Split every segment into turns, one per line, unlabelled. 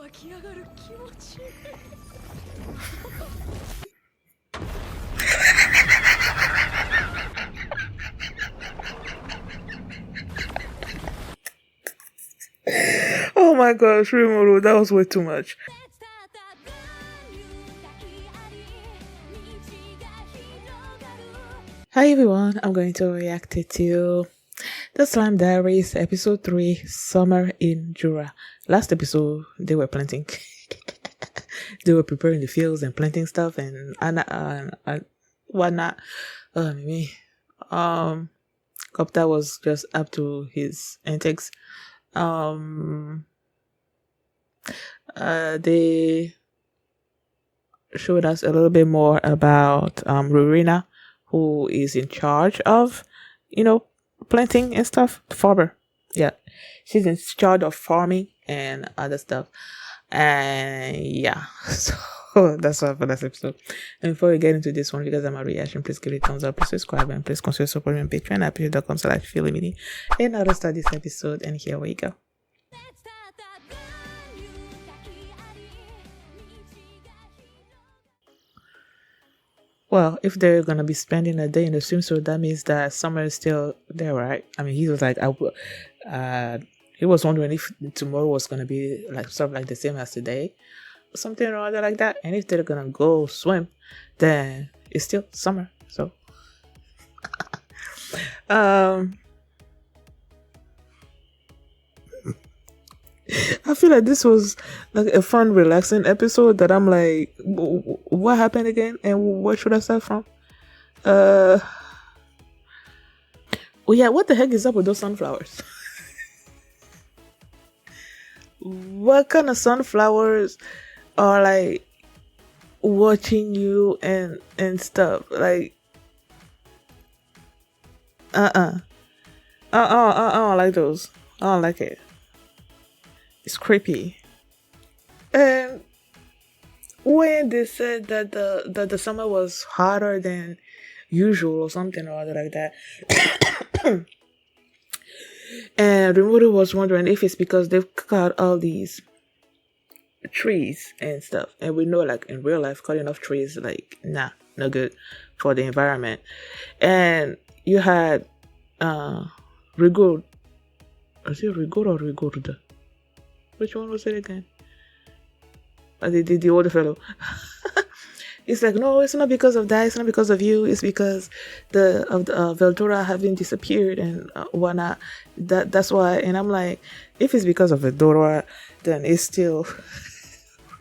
Oh my gosh, Rimuru, that was way too much. Hi everyone, I'm going to react to the Slime Diaries episode 3, Summer in Jura. Last episode, they were planting. They were preparing the fields and planting stuff and whatnot. Me. Copter was just up to his antics. They showed us a little bit more about Rurina, who is in charge of, planting and stuff. Farmer. Yeah. She's in charge of farming and other stuff. And yeah. So that's all for this episode. And before we get into this one, because I'm a reaction, please give it a thumbs up, please subscribe, and please consider supporting me on Patreon at patreon.com/feelimini. And now to start this episode, and here we go. Well, if they're gonna be spending a day in the swimsuit, that means that Summer is still there, right? I mean, he was like, he was wondering if tomorrow was gonna be like sort of like the same as today, or something or other like that. And if they're gonna go swim, then it's still summer. So, I feel like this was like a fun, relaxing episode that I'm like, what happened again? And where should I start from? Oh yeah, what the heck is up with those sunflowers? What kind of sunflowers are like watching you and stuff? Like, I don't like those. I don't like it. It's creepy. And when they said that the summer was hotter than usual or something or other like that, and Rimuru was wondering if it's because they've cut all these trees and stuff. And we know, like, in real life, cutting off trees, like, no good for the environment. And you had Rigord. Was it Rigord or Rigord? Which one was it again? The older fellow. It's like, no, it's not because of that. It's not because of you. It's because of the Veldora having disappeared and whatnot. That's why. And I'm like, if it's because of Veldora, then it's still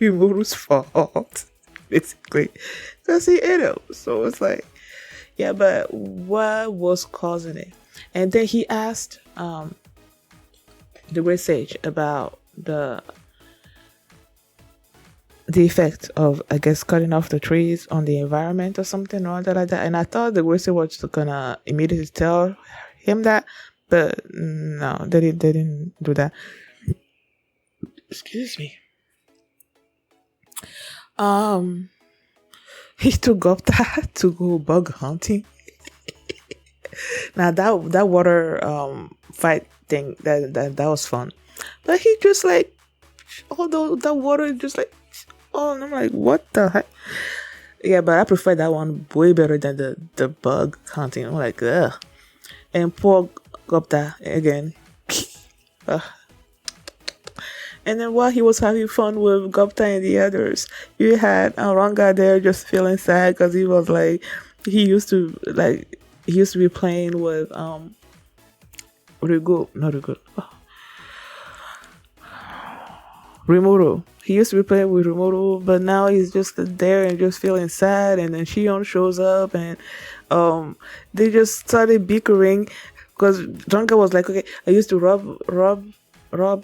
Rimuru's fault, basically, because he ate him. So it's like, yeah, but what was causing it? And then he asked the Great Sage about the effect of, I guess, cutting off the trees on the environment or something or other like that. And I thought the Great Sage was gonna immediately tell him that, but no, they didn't do that. Excuse me. He took up that to go bug hunting. Now that water fight thing, that was fun. But he just like, although that water just like, oh, and I'm like, what the heck? Yeah, but I prefer that one way better than the bug hunting. I'm like, ugh. And poor Gupta again. And then while he was having fun with Gupta and the others, you had Ranga there just feeling sad because he was like, he used to be playing with Rimuru. He used to be playing with Rimuru, but now he's just there and just feeling sad. And then Shion shows up, and they just started bickering because Dranka was like, okay, I used to rub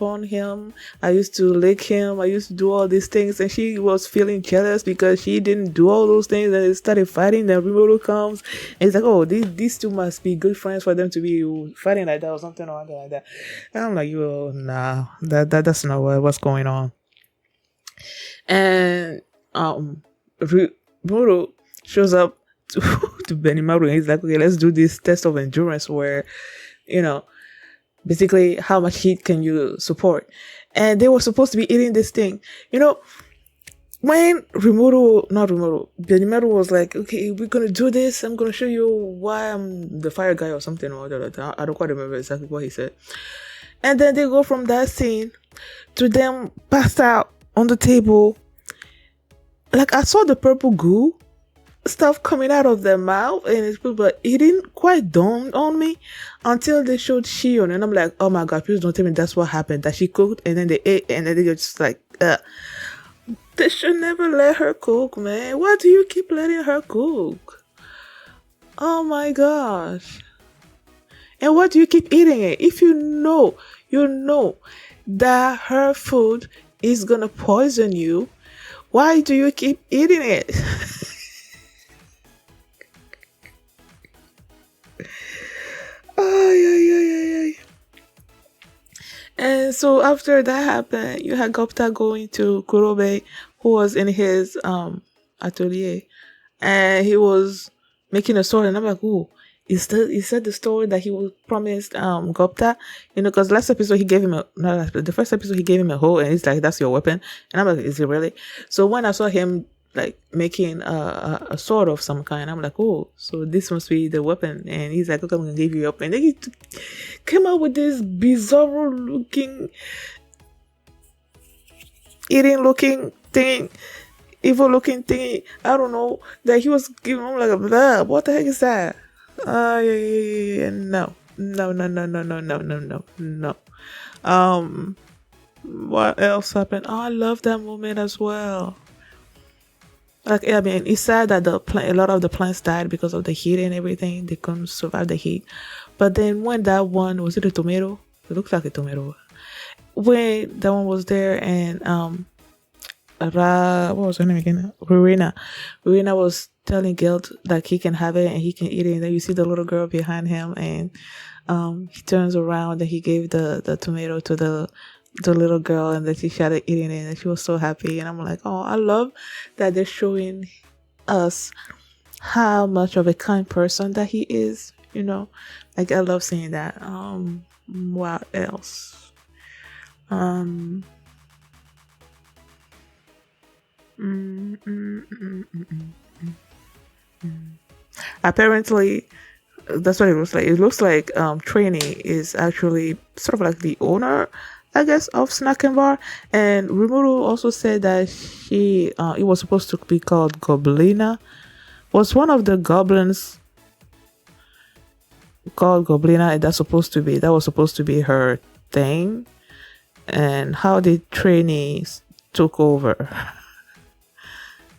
on him, I used to lick him, I used to do all these things, and she was feeling jealous because she didn't do all those things, and they started fighting. Then Rimuru comes and it's like, oh, these two must be good friends for them to be fighting like that or something or other like that. And I'm like, yo, nah, that's not what's going on. And Rimuru shows up to Benimaru and he's like, okay, let's do this test of endurance where, Basically, how much heat can you support? And they were supposed to be eating this thing. You know, when not Rimuru, Benimaru was like, okay, we're gonna do this. I'm gonna show you why I'm the fire guy or something or other. I don't quite remember exactly what he said. And then they go from that scene to them passed out on the table. Like I saw the purple goo stuff coming out of their mouth and it's but it didn't quite dawn on me until they showed Shion and I'm like, oh my god, please don't tell me that's what happened. That she cooked and then they ate and then they just like they should never let her cook, man. Why do you keep letting her cook? Oh my gosh. And why do you keep eating it? If you know that her food is gonna poison you, why do you keep eating it? Ay, ay, ay, ay, ay. And so after that happened, you had Gupta going to Kurobe, who was in his atelier, and he was making a sword. And I'm like, oh, is that the story that he was promised Gupta? You know, because last episode he gave him a not last, but the first episode he gave him a hoe, and he's like, that's your weapon. And I'm like, is it really? So when I saw him like making a sword of some kind, I'm like, oh, so this must be the weapon. And he's like, okay, I'm gonna give you up. And then he came out with this bizarre looking, eating looking thing, evil looking thing. I don't know that he was giving him like a blah. What the heck is that? Yeah, no, no, no, no, no, no, no, no, no, no. What else happened? Oh, I love that moment as well. Like, I mean, it's sad that a lot of the plants died because of the heat and everything. They couldn't survive the heat. But then when that one was it a tomato? It looks like a tomato. When that one was there and what was her name again? Rowena. Rowena was telling Gelt that he can have it and he can eat it. And then you see the little girl behind him and he turns around and he gave the tomato to the little girl and then she started eating it and she was so happy. And I'm like, oh, I love that they're showing us how much of a kind person that he is, you know. Like I love seeing that. What else? Um mm, mm, mm, mm, mm, mm. Apparently that's what it looks like. It looks like Trainee is actually sort of like the owner, I guess, of Snack and Bar. And Rimuru also said that it was supposed to be called Goblina. Was one of the goblins called Goblina? That was supposed to be her thing. And how the trainees took over.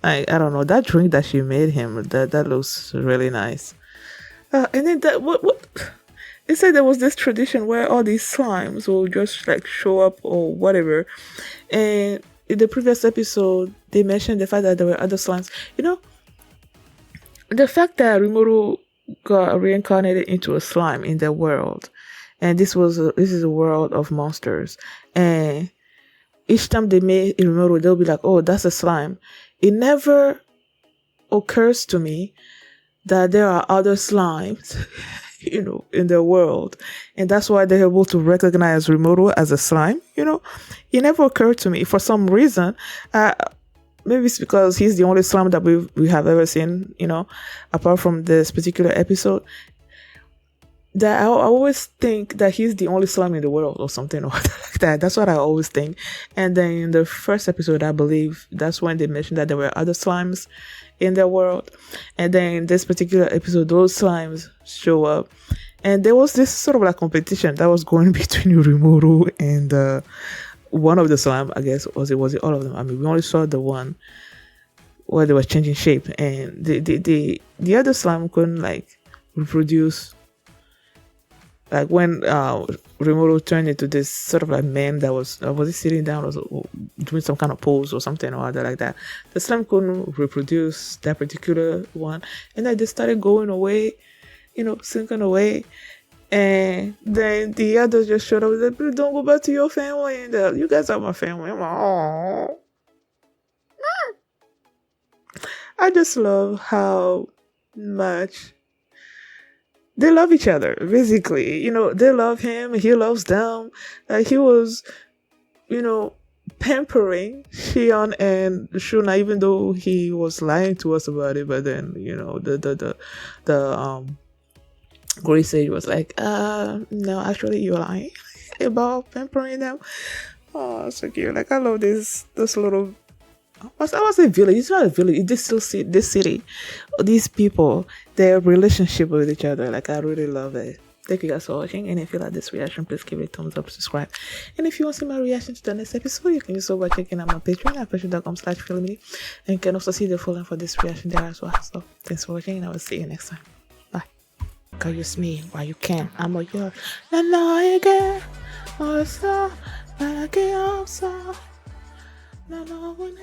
I don't know, that drink that she made him, that looks really nice. And then that what they said there was this tradition where all these slimes will just like show up or whatever. And in the previous episode, they mentioned the fact that there were other slimes. You know, the fact that Rimuru got reincarnated into a slime in their world, and this is a world of monsters, and each time they meet Rimuru, they'll be like, "Oh, that's a slime." It never occurs to me that there are other slimes, you know, in the world. And that's why they're able to recognize Rimuru as a slime, you know. It never occurred to me for some reason. Maybe it's because he's the only slime that we have ever seen, you know, apart from this particular episode. That I always think that he's the only slime in the world or something or like that. That's what I always think. And then in the first episode, I believe that's when they mentioned that there were other slimes in their world. And then in this particular episode, those slimes show up. And there was this sort of like competition that was going between Rimuru and one of the slime, I guess. Was it all of them? I mean, we only saw the one where they were changing shape. And the other slime couldn't like reproduce. Like when Rimuru turned into this sort of like man that was he sitting down or doing some kind of pose or something or other like that. The slime couldn't reproduce that particular one, and then they started going away, you know, sinking away. And then the others just showed up and said, "Please don't go back to your family." And you guys are my family. I'm like, oh, I just love how much They love each other, basically. They love him, he loves them. He was, you know, pampering Shion and Shuna, even though he was lying to us about it. But then, the Grace Sage was like, no, actually, you're lying about pampering them. Oh, so cute. Like, I love this little. I was a village. It's not a village. It's this still this city. These people, their relationship with each other. Like, I really love it. Thank you guys for watching. And if you like this reaction, please give it a thumbs up, subscribe. And if you want to see my reaction to the next episode, you can do so by checking out my Patreon at patreon.com/filmini. And you can also see the full link for this reaction there as well. So thanks for watching, and I will see you next time. Bye. Cause you me while you can. I'm a yours. No, again. Oh, so, I get up, so. No, one.